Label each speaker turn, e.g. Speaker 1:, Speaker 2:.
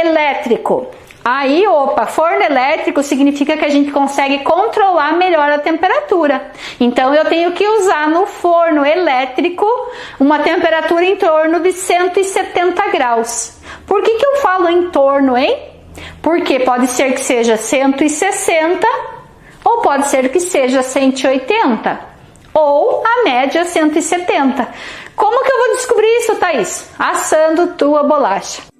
Speaker 1: elétrico. Aí, opa, forno elétrico significa que a gente consegue controlar melhor a temperatura. Então, eu tenho que usar no forno elétrico uma temperatura em torno de 170 graus. Por que eu falo em torno, hein? Porque pode ser que seja 160 ou pode ser que seja 180 ou a média 170. Como que eu vou descobrir isso, Thaís? Assando tua bolacha.